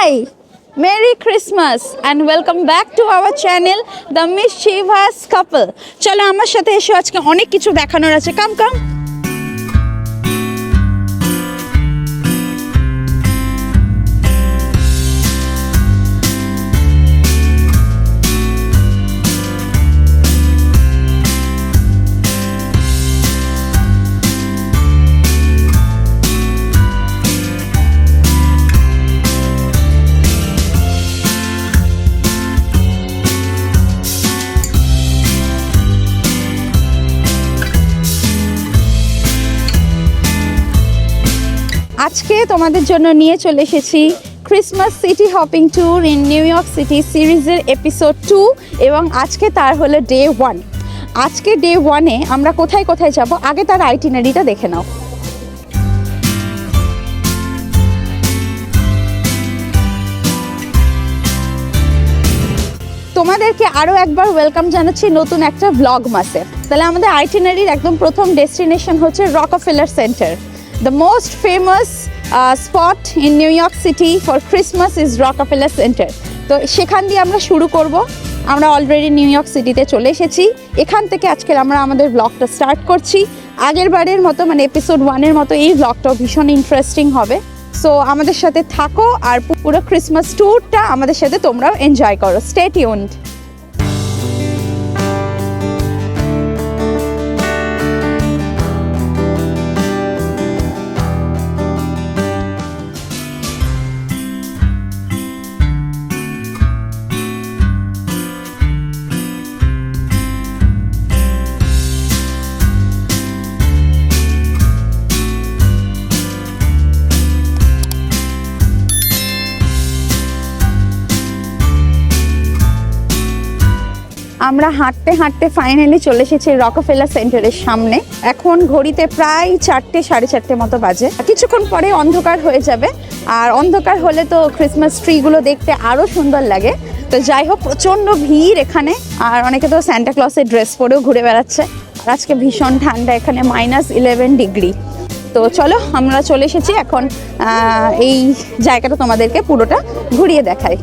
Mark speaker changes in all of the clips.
Speaker 1: Hi, Merry Christmas and welcome back to our channel The Mischievous Couple. চলো আমার সাথে এসো, আজকে অনেক কিছু দেখানোর আছে। কাম কাম। আজকে তোমাদের জন্য নিয়ে চলে এসেছি Christmas city hopping tour in new York city সিরিজের এপিসোড 2 এবং আজকে তার হলো ডে 1। আজকে ডে 1-এ আমরা কোথায় কোথায় যাব, আগে তার আইটিনারিটা দেখে নাও। তোমাদেরকে আরও একবার ওয়েলকাম জানাচ্ছি নতুন একটা ব্লগ মাসে। তাহলে আমাদের আইটিনারির একদম প্রথম ডেস্টিনেশন হচ্ছে Rockefeller centre. The most famous spot in New York City for Christmas is Rockefeller Center. তো সেখান দিয়ে আমরা শুরু করব। আমরা অলরেডি নিউ ইয়র্ক সিটিতে চলে এসেছি। এখান থেকে আজকে আমরা আমাদের ব্লগটা স্টার্ট করছি। আগের বারের মতো মানে এপিসোড 1-এর মতো এই ব্লগটাও ভীষণ ইন্টারেস্টিং হবে। সো আমাদের সাথে থাকো আর পুরো ক্রিসমাস ট্যুরটা আমাদের সাথে তোমরাও এনজয় করো। Stay tuned. আমরা হাঁটতে হাঁটতে ফাইনালি চলে এসেছি রকফেলার সেন্টারের সামনে। এখন ঘড়িতে প্রায় 4টে সাড়ে 4টে মতো বাজে। কিছুক্ষণ পরে অন্ধকার হয়ে যাবে, আর অন্ধকার হলে তো ক্রিসমাস ট্রিগুলো দেখতে আরও সুন্দর লাগে। তো যাই হোক, প্রচণ্ড ভিড় এখানে, আর অনেকে তো স্যান্টা ক্লসের ড্রেস পরেও ঘুরে বেড়াচ্ছে। আর আজকে ভীষণ ঠান্ডা, এখানে -11 ডিগ্রি। তো চলো আমরা চলে এসেছি এখন। এই জায়গাটা তোমাদেরকে পুরোটা ঘুরিয়ে দেখাই।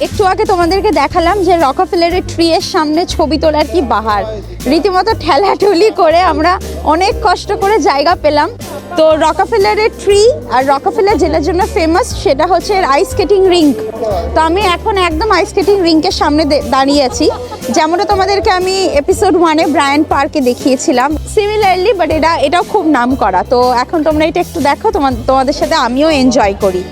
Speaker 1: একটু আগে তোমাদেরকে দেখালাম যে রকফেলারের ট্রি এর সামনে ছবি তোলার কি বাহার। রীতিমতো ঠেলাঠুলি করে আমরা অনেক কষ্ট করে জায়গা পেলাম। তো রকফেলারের ট্রি আর রকফেলার জেলার জন্য ফেমাস, সেটা হচ্ছে আইস স্কেটিং রিঙ্ক। তো আমি এখন একদম আইস স্কেটিং রিঙ্কের সামনে দাঁড়িয়ে আছি, যেমনটা তোমাদেরকে আমি এপিসোড 1-এ ব্রায়ান্ট পার্কে দেখিয়েছিলাম সিমিলারলি, বাট এটাও খুব নাম করা। তো এখন তোমরা এটা একটু দেখো, তোমাদের সাথে আমিও এনজয় করি।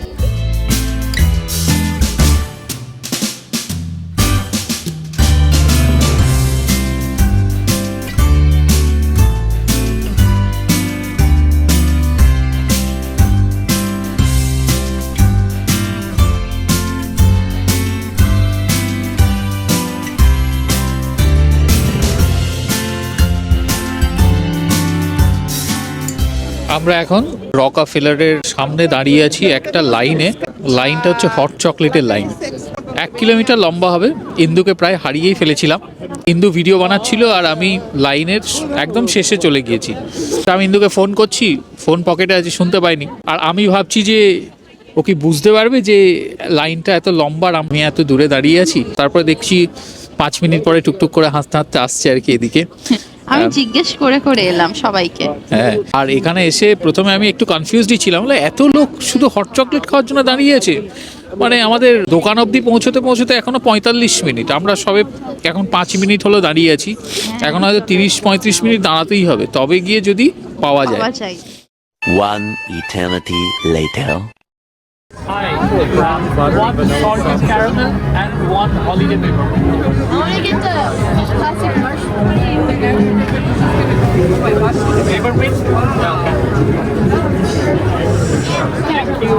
Speaker 2: আমরা এখন রকফেলারের সামনে দাঁড়িয়ে আছি একটা লাইনটা হচ্ছে হট চকলেটের লাইন। 1 কিলোমিটার লম্বা হবে। ইন্দুকে প্রায় হারিয়েই ফেলেছিলাম। ইন্দু ভিডিও বানাচ্ছিল আর আমি লাইনের একদম শেষে চলে গিয়েছি। তা আমি ইন্দুকে ফোন করছি, ফোন পকেটে আছে, শুনতে পাইনি। আর আমি ভাবছি যে ও কি বুঝতে পারবে যে লাইনটা এত লম্বা আর আমি এত দূরে দাঁড়িয়ে আছি। তারপরে দেখছি 5 মিনিট পরে টুকটুক করে হাসতে হাসতে আসছে আর কি এদিকে।
Speaker 1: আমি জিজ্ঞেস করে করে এলাম সবাইকে।
Speaker 2: হ্যাঁ, আর এখানে এসে প্রথমে আমি একটু কনফিউজডই ছিলাম, এত লোক শুধু হট চকলেট খাওয়ার জন্য দাঁড়িয়ে আছে। মানে আমাদের দোকান অবধি পৌঁছতে পৌঁছতে এখনো 45 মিনিট, আমরা সবে এখন 5 মিনিট হলো দাঁড়িয়ে আছি। এখন হয়তো 30-35 মিনিট দাঁড়াতেই হবে, তবে গিয়ে যদি পাওয়া যায়।
Speaker 3: One eternity later.
Speaker 2: Hi, one salted caramel and one holiday paper.
Speaker 4: I want to get the classic marshmallow.
Speaker 2: Paper please? Okay. Thank you.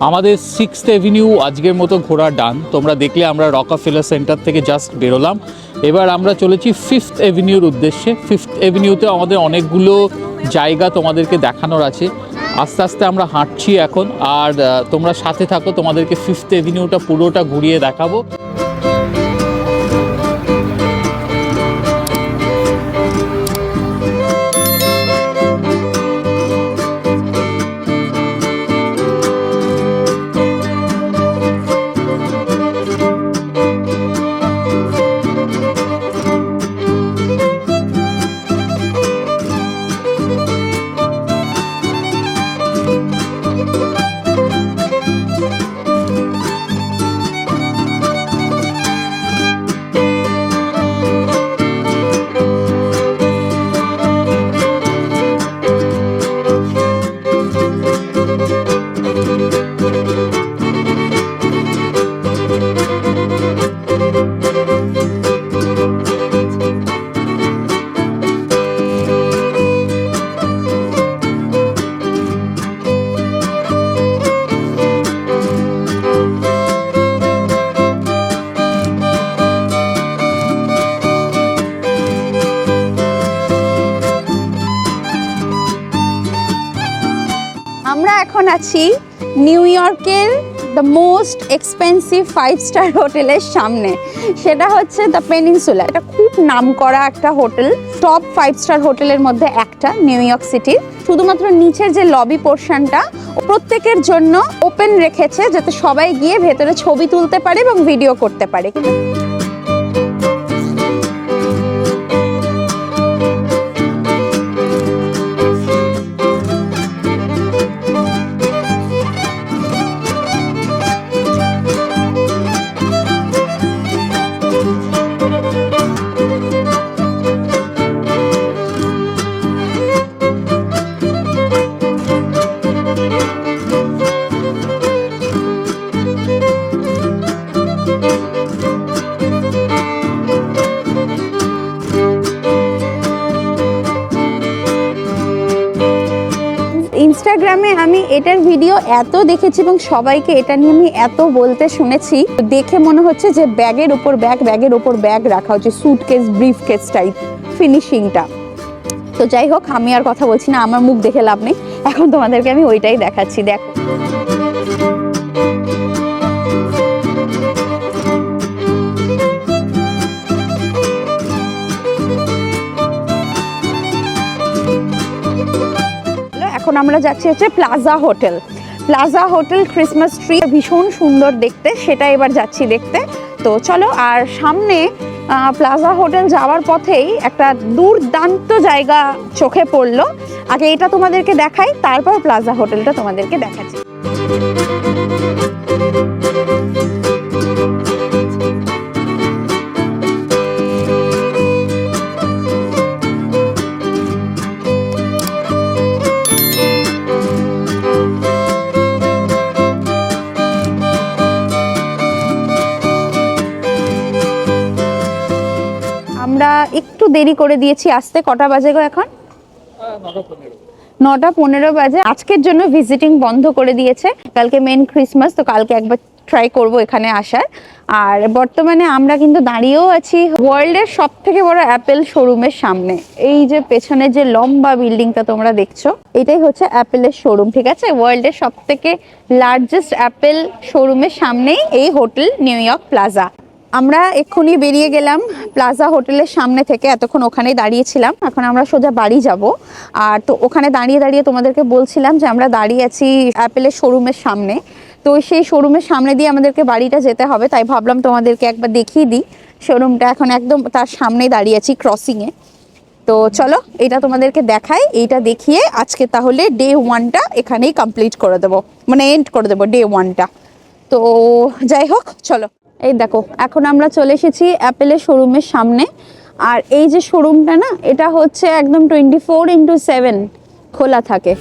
Speaker 2: আমাদের 6th এভিনিউ আজকের মতো ঘোরা ডান। তোমরা দেখলে আমরা রকফেলার সেন্টার থেকে জাস্ট বেরোলাম। এবার আমরা চলেছি 5th এভিনিউর উদ্দেশ্যে। 5th এভিনিউতে আমাদের অনেকগুলো জায়গা তোমাদেরকে দেখানোর আছে। আস্তে আস্তে আমরা হাঁটছি এখন, আর তোমরা সাথে থাকো, তোমাদেরকে 5th এভিনিউটা পুরোটা ঘুরিয়ে দেখাবো।
Speaker 1: আমরা এখন আছি নিউ ইয়র্কের দ্য মোস্ট এক্সপেন্সিভ 5-স্টার হোটেলের সামনে। সেটা হচ্ছে দ্য পেনিনসুলা। এটা খুব নামকরা একটা হোটেল, টপ 5-স্টার হোটেলের মধ্যে একটা নিউ ইয়র্ক সিটির। শুধুমাত্র নিচের যে লবি পোর্শনটা প্রত্যেকের জন্য ওপেন রেখেছে, যাতে সবাই গিয়ে ভেতরে ছবি তুলতে পারে এবং ভিডিও করতে পারে। ইনস্টাগ্রামে আমি এটার ভিডিও এত দেখেছি এবং সবাইকে এটা নিয়ে আমি এত বলতে শুনেছি, দেখে মনে হচ্ছে যে ব্যাগের উপর ব্যাগ রাখা হচ্ছে, সুটকেস ব্রিফকেস টাইপ ফিনিশিংটা। তো যাই হোক, আমি আর কথা বলছি না, আমার মুখ দেখে লাভ নেই, এখন তোমাদেরকে আমি ওইটাই দেখাচ্ছি। দেখো, এখন আমরা যাচ্ছি হচ্ছে plaza hotel. Plaza hotel Christmas tree ভীষণ সুন্দর দেখতে, সেটা এবার যাচ্ছি দেখতে। তো চলো, আর সামনে প্লাজা হোটেল যাওয়ার পথেই একটা দুর্দান্ত জায়গা চোখে পড়লো। আগে এটা তোমাদেরকে দেখাই, তারপর প্লাজা হোটেলটা তোমাদেরকে দেখাচ্ছি। আমরা একটু দেরি করে দিয়েছি আসতে। কটা বাজে গো এখন? 9:15 বাজে। আজকের জন্য ভিজিটিং বন্ধ করে দিয়েছে, কালকে মেন ক্রিসমাস, তো কালকে একবার ট্রাই করব এখানে আসার। আর বর্তমানে আমরা কিন্তু দাঁড়িয়েও আছি ওয়ার্ল্ডের সব থেকে বড় অ্যাপেল শোরুমের সামনে। এই যে পেছনে যে লম্বা বিল্ডিংটা তোমরা দেখছো, এটাই হচ্ছে অ্যাপেলের শোরুম, ঠিক আছে? ওয়ার্ল্ডের সব থেকে লার্জেস্ট অ্যাপেল শোরুমের সামনেই এই হোটেল নিউ ইয়র্ক প্লাজা। আমরা এক্ষুনি বেরিয়ে গেলাম প্লাজা হোটেলের সামনে থেকে, এতক্ষণ ওখানেই দাঁড়িয়েছিলাম। এখন আমরা সোজা বাড়ি যাব। আর তো ওখানে দাঁড়িয়ে দাঁড়িয়ে তোমাদেরকে বলছিলাম যে আমরা দাঁড়িয়ে আছি অ্যাপেলের শোরুমের সামনে। তো সেই শোরুমের সামনে দিয়ে আমাদেরকে বাড়িটা যেতে হবে, তাই ভাবলাম তোমাদেরকে একবার দেখিয়ে দিই শোরুমটা। এখন একদম তার সামনেই দাঁড়িয়ে আছি ক্রসিংয়ে। তো চলো এটা তোমাদেরকে দেখাই, এইটা দেখিয়ে আজকে তাহলে ডে 1টা এখানেই কমপ্লিট করে দেবো, মানে এন্ড করে দেবো ডে 1টা। তো যাই হোক, চলো। এই দেখো, এখন আমরা চলে এসেছি অ্যাপেলের শোরুমের সামনে। আর এই যে শোরুমটা না, এটা হচ্ছে একদম 24x7 খোলা থাকে।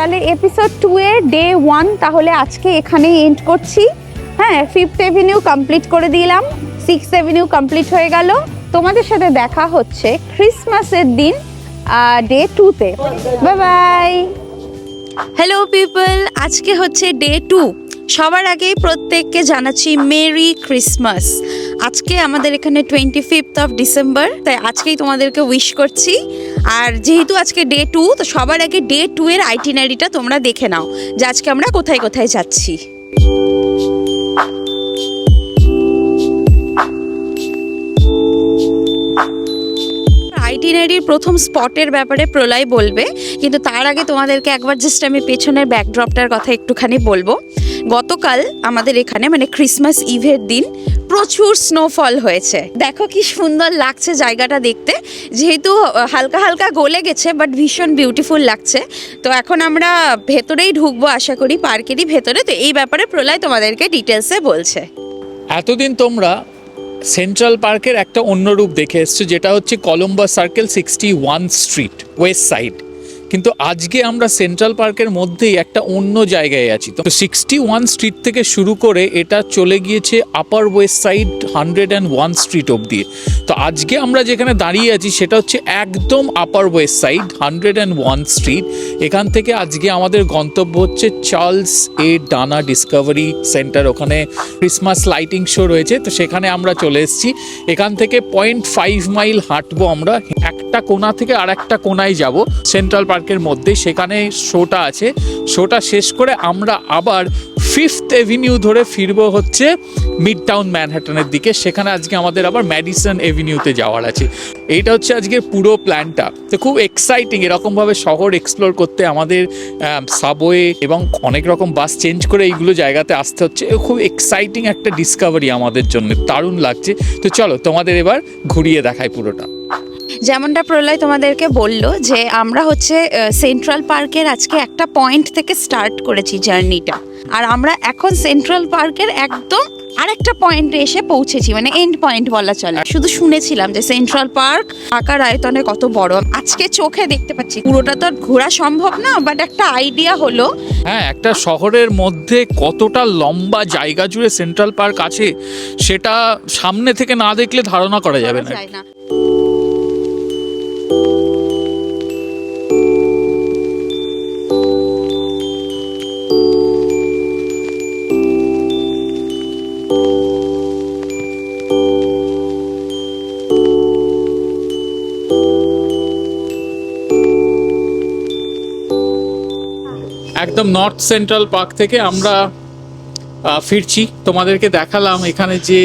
Speaker 1: তাহলে এপিসোড 2 এর ডে 1 তাহলে আজকে এখানেই এন্ড করছি। হ্যাঁ, 5th এভিনিউ কমপ্লিট করে দিলাম, 6th এভিনিউ কমপ্লিট হয়ে গেল। তোমাদের সাথে দেখা হচ্ছে ক্রিসমাসের দিন ডে 2 তে। Bye bye. হ্যালো পিপল, আজকে হচ্ছে ডে 2। সবার আগেই প্রত্যেককে জানাচ্ছি মেরি ক্রিসমাস। আজকে আমাদের এখানে 25th অফ ডিসেম্বর, তাই আজকেই তোমাদেরকে উইশ করছি। আর যেহেতু আজকে ডে 2, তো সবার আগে ডে 2 এর আইটিনারিটা তোমরা দেখে নাও যে আজকে আমরা কোথায় কোথায় যাচ্ছি। আইটিনারির প্রথম স্পটের ব্যাপারে প্রলয় বলবে, কিন্তু তার আগে তোমাদেরকে একবার জাস্ট আমি পেছনের ব্যাকড্রপটার কথা একটুখানি বলবো। গতকাল আমাদের এখানে মানে ক্রিসমাস ইভের দিন প্রচুর স্নোফল হয়েছে। দেখো কি সুন্দর লাগছে জায়গাটা দেখতে, যেহেতু হালকা হালকা গলে গেছে বাট ভীষণ বিউটিফুল লাগছে। তো এখন আমরা ভেতরেই ঢুকবো আশা করি, পার্কেরই ভেতরে। তো এই ব্যাপারে প্রলয় তোমাদেরকে ডিটেলসে বলছে।
Speaker 2: এতদিন তোমরা সেন্ট্রাল পার্কের একটা অন্য রূপ দেখে এসছো, যেটা হচ্ছে Columbus circle 61 street West side. কিন্তু আজকে আমরা সেন্ট্রাল পার্কের মধ্যেই একটা অন্য জায়গায় আছি। তো 61 স্ট্রিট থেকে শুরু করে এটা চলে গিয়েছে আপার ওয়েস্ট সাইড 101 স্ট্রিট অবধি। তো আজকে আমরা যেখানে দাঁড়িয়ে আছি সেটা হচ্ছে একদম আপার ওয়েস্ট সাইড 101 স্ট্রিট। এখান থেকে আজকে আমাদের গন্তব্য হচ্ছে চার্লস এ ডানা ডিসকভারি সেন্টার। ওখানে ক্রিসমাস লাইটিং শো রয়েছে, তো সেখানে আমরা চলে এসেছি। এখান থেকে 0.5 মাইল হাঁটবো আমরা, একটা কোণা থেকে আর একটা কোণায় যাব সেন্ট্রাল পার্কের মধ্যে। সেখানে শোটা আছে, শোটা শেষ করে আমরা আবার 5th এভিনিউ ধরে ফিরবো হচ্ছে মিড টাউন ম্যানহাটনের দিকে। সেখানে আজকে আমাদের আবার ম্যাডিসন এভিনিউতে যাওয়ার আছে। এইটা হচ্ছে আজকের পুরো প্ল্যানটা। তো খুব এক্সাইটিং এরকমভাবে শহর এক্সপ্লোর করতে। আমাদের সাবওয়ে এবং অনেক রকম বাস চেঞ্জ করে এইগুলো জায়গাতে আসতে হচ্ছে। খুব এক্সাইটিং একটা ডিসকভারি আমাদের জন্য, দারুণ লাগছে। তো চলো তোমাদের এবার ঘুরিয়ে দেখাই পুরোটা।
Speaker 1: যেমনটা প্রলয় তোমাদেরকে বললো যে আমরা হচ্ছে সেন্ট্রাল পার্কের আজকে একটা পয়েন্ট থেকে স্টার্ট করেছি জার্নিটা, আর আমরা এখন সেন্ট্রাল পার্কের একদম আরেকটা পয়েন্টে এসে পৌঁছেছি, মানে এন্ড পয়েন্ট বলা চলে। শুধু শুনেছিলাম যে সেন্ট্রাল পার্ক আকার আয়তনে কত বড়, আজকে চোখে দেখতে পাচ্ছি। পুরোটা তো আর ঘোরা সম্ভব না, বাট একটা আইডিয়া হলো।
Speaker 2: হ্যাঁ, একটা শহরের মধ্যে কতটা লম্বা জায়গা জুড়ে সেন্ট্রাল পার্ক আছে সেটা সামনে থেকে না দেখলে ধারণা করা যাবে না। একদম নর্থ সেন্ট্রাল পার্ক থেকে আমরা ফিরছি। তোমাদেরকে দেখালাম এখানে যে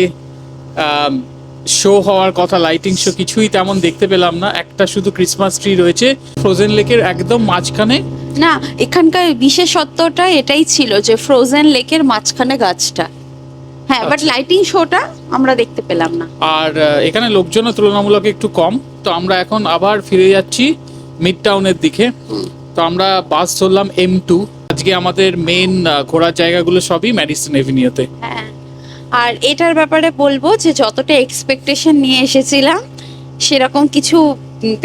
Speaker 2: শো হওয়ার কথা, লাইটিং শো, কিছুই তেমন দেখতে পেলাম না। একটা শুধু ক্রিসমাস ট্রি রয়েছে ফ্রোজেন লেকের একদম মাঝখানে।
Speaker 1: না, এখানকার বিশেষত্বটা এটাই ছিল যে ফ্রোজেন লেকের মাঝখানে গাছটা। হ্যাঁ, বাট লাইটিং শোটা আমরা দেখতে পেলাম না।
Speaker 2: আর এখানে লোকজনও তুলনামূলক একটু কম। তো আমরা এখন আবার ফিরে যাচ্ছি মিড টাউনের দিকে। তো আমরা বাস ধরলাম M2। আজকে আমাদের মেন ঘোরার জায়গাগুলো সবই ম্যাডিসন এভিনিউতে।
Speaker 1: হ্যাঁ, আর এটার ব্যাপারে বলবো যে যতটা এক্সপেকটেশন নিয়ে এসেছিলাম সেরকম কিছু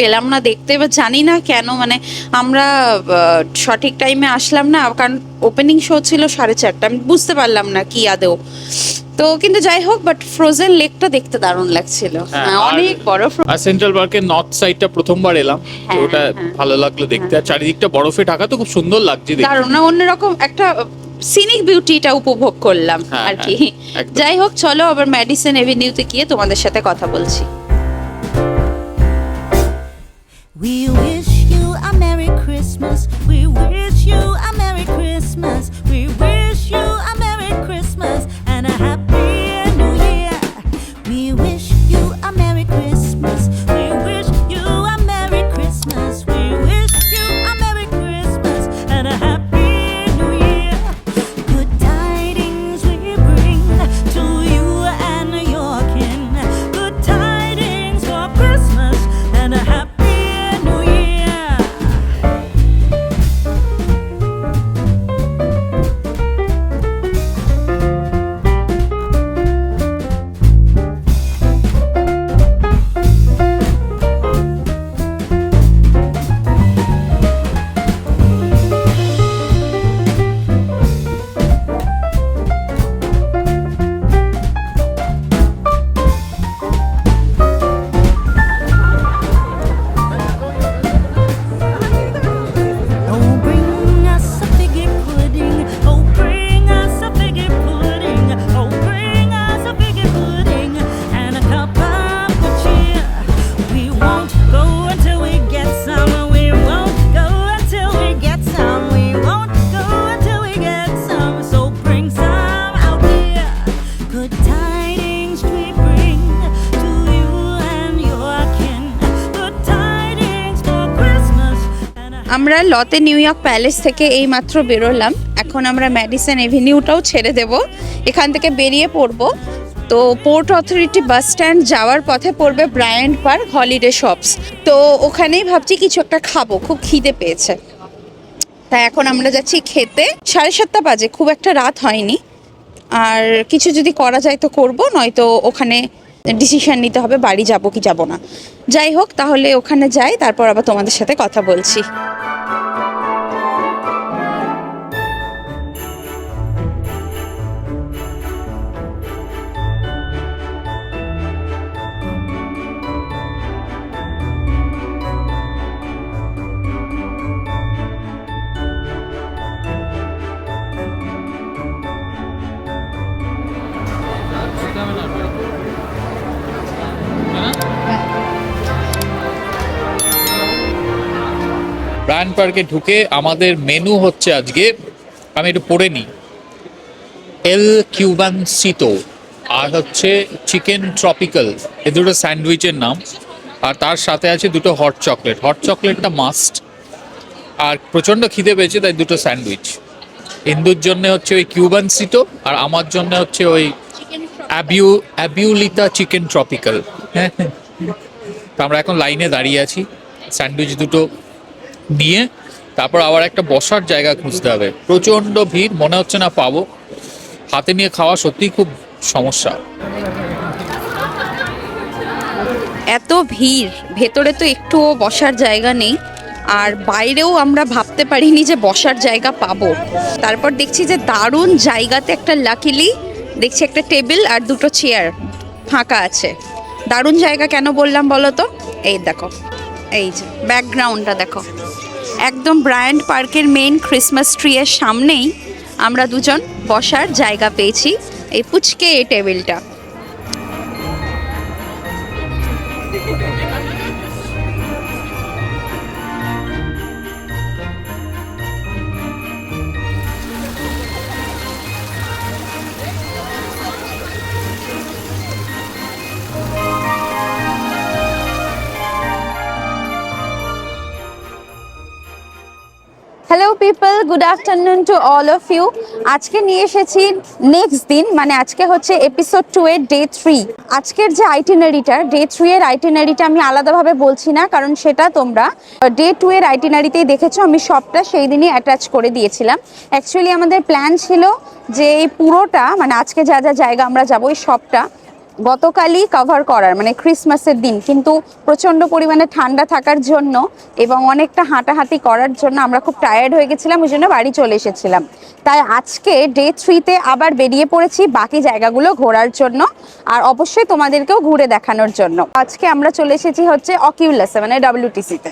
Speaker 1: পেলাম না দেখতে। বা জানি না কেন, মানে আমরা সঠিক টাইমে আসলাম না, কারণ ওপেনিং শো ছিল 4:30। আমি বুঝতে পারলাম না কি আদেও। তো কিন্তু যাই হোক, বাট ফ্রোজেন লেকটা দেখতে দারুণ লাগছিল, অনেক বড়।
Speaker 2: আর সেন্ট্রাল পার্কের নর্থ সাইডটা প্রথমবার এলাম, তো ওটা ভালো লাগলো দেখতে। আর চারিদিকটা বরফে ঢাকা, তো খুব সুন্দর লাগছে দেখতে।
Speaker 1: দারুণ না, অন্যরকম একটা সিনিক বিউটিটা উপভোগ করলাম আর কি। যাই হোক, চলো আবার ম্যাডিসন এভিনিউতে গিয়ে তোমাদের সাথে কথা বলছি।
Speaker 5: We wish you a Merry Christmas. We wish you a Merry Christmas. We wish you a Merry Christmas and a Happy New Year. We wish you a Merry Christmas. We wish you a Merry Christmas. We wish you a Merry Christmas and a Happy New Year. Good tidings we bring to you and your kin. Good tidings for Christmas and a Happy New Year.
Speaker 1: আমরা লতে new York palace থেকে এই মাত্র বেরোলাম। এখন আমরা Madison এভিনিউটাও ছেড়ে দেব, এখান থেকে বেরিয়ে পড়ব। তো পোর্ট অথরিটি বাস স্ট্যান্ড যাওয়ার পথে পড়বে ব্রায়ান্ট পার্ক হলিডে শপস। তো ওখানেই ভাবছি কিছু একটা খাবো, খুব খিদে পেয়েছে। তাই এখন আমরা যাচ্ছি খেতে। 7:30 বাজে, খুব একটা রাত হয়নি। আর কিছু যদি করা যায় তো করব, নয়তো ওখানে ডিসিশন নিতে হবে বাড়ি যাব কি যাব না। যাই হোক, তাহলে ওখানে যাই, তারপর আবার তোমাদের সাথে কথা বলছি।
Speaker 2: ব্রায়ান্ট পার্কে ঢুকে আমাদের মেনু হচ্ছে আজকে, আমি একটু পড়ে নিই, এল কিউবানসিতো আর হচ্ছে চিকেন ট্রপিক্যাল, এ দুটো স্যান্ডউইচের নাম। আর তার সাথে আছে দুটো হট চকলেট। হট চকলেটটা মাস্ট। আর প্রচণ্ড খিদে পেয়েছে, তাই দুটো স্যান্ডউইচ। ইন্দুর জন্য হচ্ছে ওই কিউবানসিতো, আর আমার জন্য হচ্ছে ওই অ্যাবিউলিতা চিকেন ট্রপিক্যাল। হ্যাঁ, তো আমরা এখন লাইনে দাঁড়িয়ে আছি স্যান্ডউইচ দুটো নিয়ে। তারপর আবার একটা বসার জায়গা খুঁজতে হবে। প্রচণ্ড ভিড়, মনে হচ্ছে না পাবো। হাতে নিয়ে খাওয়া সত্যিই খুব সমস্যা।
Speaker 1: এত ভিড়, ভেতরে তো একটুও বসার জায়গা নেই, আর বাইরেও আমরা ভাবতে পারিনি যে বসার জায়গা পাবো। তারপর দেখছি যে দারুণ জায়গাতে একটা, লাকিলি দেখছি একটা টেবিল আর দুটো চেয়ার ফাঁকা আছে। দারুণ জায়গা কেন বললাম বলো তো? এই দেখো, এই যে ব্যাকগ্রাউন্ডটা দেখো, একদম ব্রায়ান্ট পার্কের মেইন ক্রিসমাস ট্রি এর সামনেই আমরা দুজন বসার জায়গা পেয়েছি। এই পুচকে এই টেবিলটা। Hello people, good afternoon to all of you. আজকে নিয়ে এসেছি নেক্সট দিন, মানে আজকে হচ্ছে এপিসোড 2 এর ডে 3। আজকের যে আইটিনারিটা, ডে 3 এর আইটিনারিটা আমি আলাদাভাবে বলছি না, কারণ সেটা তোমরা ডে 2 এর আইটিনারিতেই দেখেছো। আমি সবটা সেই দিনই অ্যাটাচ করে দিয়েছিলাম। অ্যাকচুয়ালি আমাদের প্ল্যান ছিল যে এই পুরোটা, মানে আজকে যা যা জায়গা আমরা যাবো, এই সবটা গতকালই কভার করার, মানে ক্রিসমাসের দিন। কিন্তু প্রচণ্ড পরিমাণে ঠান্ডা থাকার জন্য এবং অনেকটা হাঁটাহাঁটি করার জন্য আমরা খুব টায়ার্ড হয়ে গেছিলাম, ওই জন্য বাড়ি চলে এসেছিলাম। তাই আজকে ডে 3-তে আবার বেরিয়ে পড়েছি বাকি জায়গাগুলো ঘোরার জন্য, আর অবশ্যই তোমাদেরকেও ঘুরে দেখানোর জন্য। আজকে আমরা চলে এসেছি হচ্ছে অকিউলাসে, মানে WTC-তে।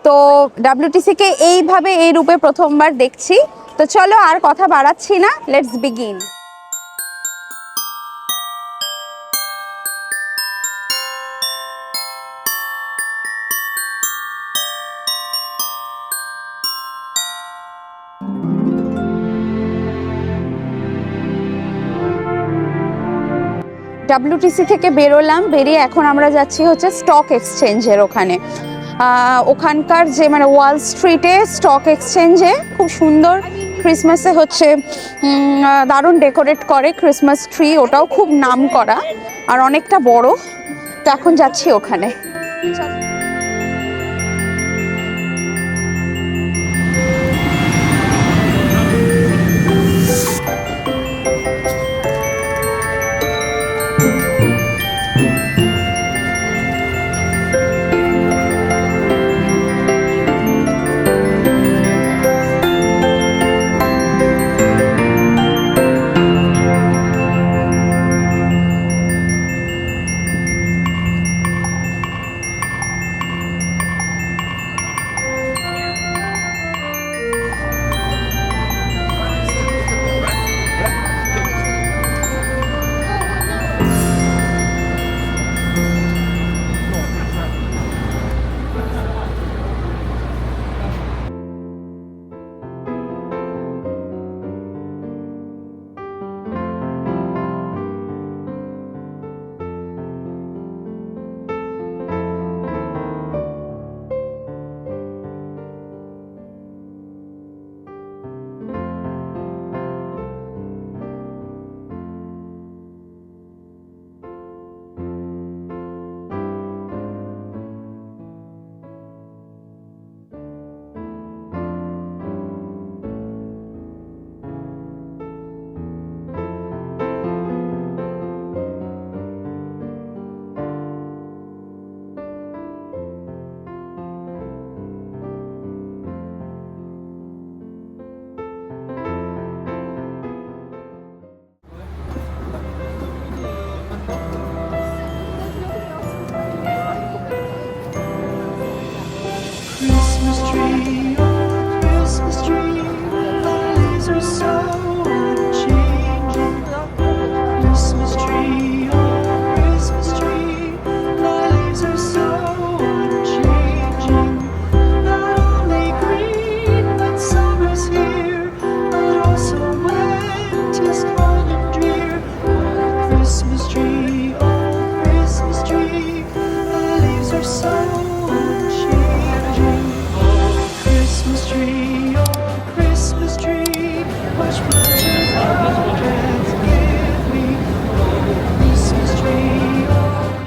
Speaker 1: তো WTC-কে এইভাবে, এই রূপে প্রথমবার দেখছি। তো চলো আর কথা বাড়াচ্ছি না, লেটস বিগিন। WTC থেকে বেরোলাম, বেরিয়ে এখন আমরা যাচ্ছি হচ্ছে স্টক এক্সচেঞ্জের ওখানে। ওখানকার যে, মানে ওয়াল স্ট্রিটে স্টক এক্সচেঞ্জে খুব সুন্দর ক্রিসমাসে হচ্ছে দারুণ ডেকোরেট করে ক্রিসমাস ট্রি, ওটাও খুব নাম করা আর অনেকটা বড়। তো এখন যাচ্ছি ওখানে।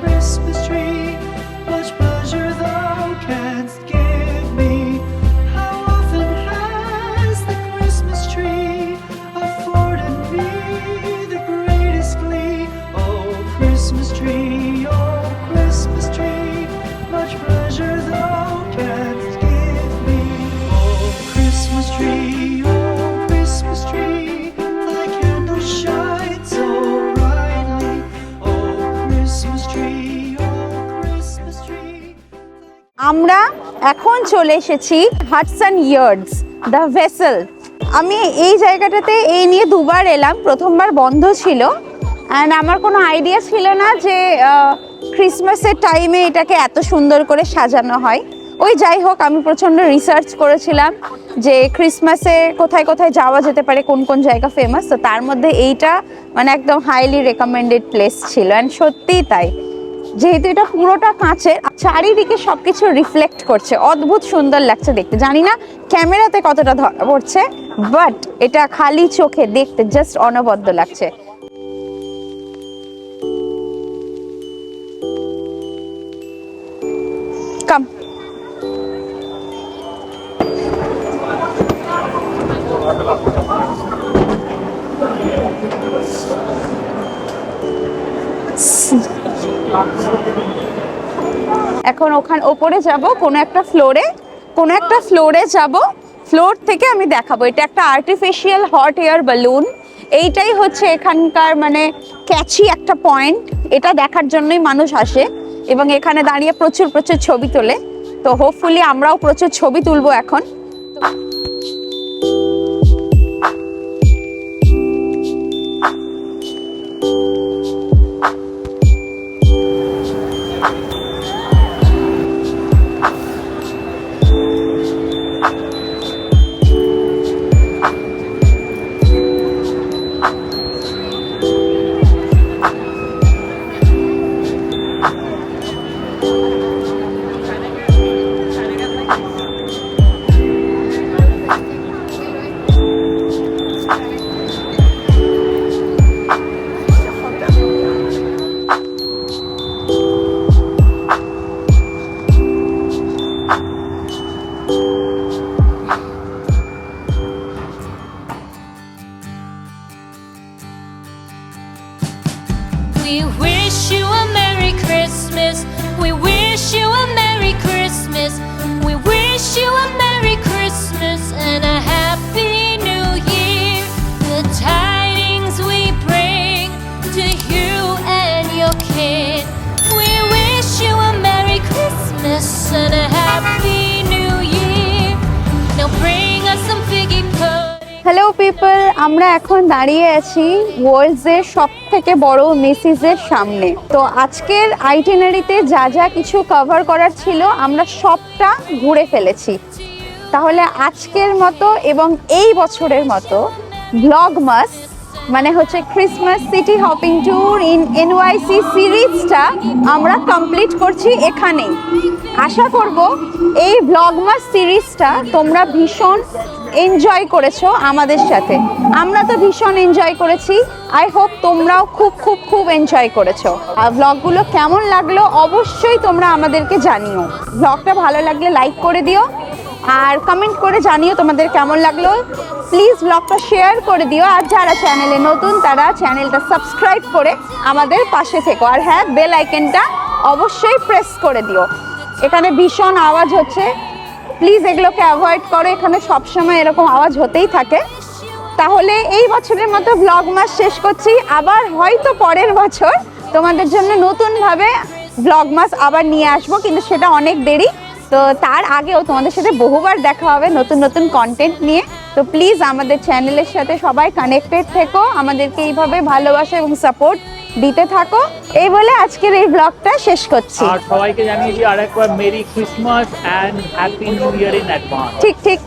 Speaker 6: Christmas tree, much pleasure thou canst give me. How often has the Christmas tree afforded me the greatest glee? Oh, Christmas tree, much pleasure thou canst give me. Oh, Christmas tree, thy candle shines so brightly. Oh, Christmas tree,
Speaker 1: আমরা এখন চলে এসেছি Hudson ইয়ার্ডস the vessel. আমি এই জায়গাটাতে এই নিয়ে দুবার এলাম, প্রথমবার বন্ধ ছিল অ্যান্ড আমার কোনো আইডিয়া ছিল না যে ক্রিসমাসের টাইমে এটাকে এত সুন্দর করে সাজানো হয়। ওই যাই হোক, আমি প্রচণ্ড রিসার্চ করেছিলাম যে ক্রিসমাসে কোথায় কোথায় যাওয়া যেতে পারে, কোন কোন জায়গা ফেমাস, তো তার মধ্যে এইটা মানে একদম হাইলি রেকমেন্ডেড প্লেস ছিল। অ্যান্ড সত্যিই তাই, যেহেতু এটা পুরোটা কাঁচের, চারিদিকে সবকিছু রিফ্লেক্ট করছে, অদ্ভুত সুন্দর লাগছে দেখতে। জানি না ক্যামেরাতে কতটা ধরা পড়ছে, বাট এটা খালি চোখে দেখতে জাস্ট অনবদ্য লাগছে। কাম এখন ওপরে যাব, কোনো একটা ফ্লোরে যাব, ফ্লোর থেকে আমি দেখাবো। এটা একটা আর্টিফিশিয়াল হট এয়ার বালুন, এইটাই হচ্ছে এখানকার মানে ক্যাচি একটা পয়েন্ট। এটা দেখার জন্যই মানুষ আসে এবং এখানে দাঁড়িয়ে প্রচুর ছবি তোলে। তো হোপফুলি আমরাও প্রচুর ছবি তুলবো এখন।
Speaker 7: We wish you a Merry Christmas. We wish you a Merry Christmas. We wish you a Merry Christmas and a Happy New Year. The tidings we bring to you and your kid. We wish you a Merry Christmas and a Happy New Year. Now bring us some figgy pudding.
Speaker 1: Hello people, আমরা এখন দাঁড়িয়ে আছি ওয়ার্ল্ডসের সব থেকে বড় মেসিসের সামনে। তো আজকের আইটিনারিতে যা যা কিছু কভার করার ছিল আমরা সবটা ঘুরে ফেলেছি। তাহলে আজকের মতো এবং এই বছরের মতো ব্লগমাস মানে হচ্ছে Christmas city hopping tour in NYC সিরিজটা আমরা কমপ্লিট করছি এখানেই। আশা করব এই ব্লগমাস সিরিজটা তোমরা ভীষণ এনজয় করেছো আমাদের সাথে। আমরা তো ভীষণ এনজয় করেছি, আই হোপ তোমরাও খুব এনজয় করেছো। আর ব্লগগুলো কেমন লাগলো অবশ্যই তোমরা আমাদেরকে জানিও। ব্লগটা ভালো লাগলে লাইক করে দিও আর কমেন্ট করে জানিও তোমাদের কেমন লাগলো। প্লিজ ব্লগটা শেয়ার করে দিও, আর যারা চ্যানেলে নতুন তারা চ্যানেলটা সাবস্ক্রাইব করে আমাদের পাশে থেকো। আর হ্যাঁ, বেল আইকনটা অবশ্যই প্রেস করে দিও। এখানে ভীষণ আওয়াজ হচ্ছে, প্লিজ এগুলোকে অ্যাভয়েড করো, এখানে সবসময় এরকম আওয়াজ হতেই থাকে। তাহলে এই বছরের মতো ব্লগমাস শেষ করছি, আবার হয়তো পরের বছর তোমাদের জন্য নতুনভাবে ব্লগমাস আবার নিয়ে আসবো, কিন্তু সেটা অনেক দেরি। তো তার আগেও তোমাদের সাথে বহুবার দেখা হবে নতুন কন্টেন্ট নিয়ে। তো প্লিজ আমাদের চ্যানেলের সাথে সবাই কানেক্টেড থেকো, আমাদেরকে এইভাবে ভালোবাসা এবং সাপোর্ট দিতে থাকো। এই বলে আজকের এই ব্লগটা শেষ করছি।
Speaker 2: আর সবাইকে জানিয়ে দিই আরেকবার merry Christmas and happy New Year in advance.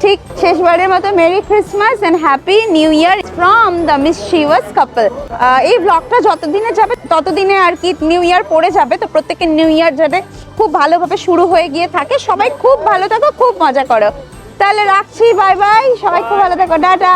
Speaker 1: ঠিক শেষবারের মতো merry Christmas and happy New Year from the mischievous couple. এই ব্লগটা যতদিনে যাবে ততদিনে আর কি নিউ ইয়ার পড়ে যাবে। তো প্রত্যেকের নিউ ইয়ার যাতে খুব ভালোভাবে শুরু হয়ে গিয়ে থাকে। সবাই খুব ভালো থাকো, খুব মজা করো। তাহলে রাখছি, বাই বাই, সবাই খুব ভালো থাকো, টাটা।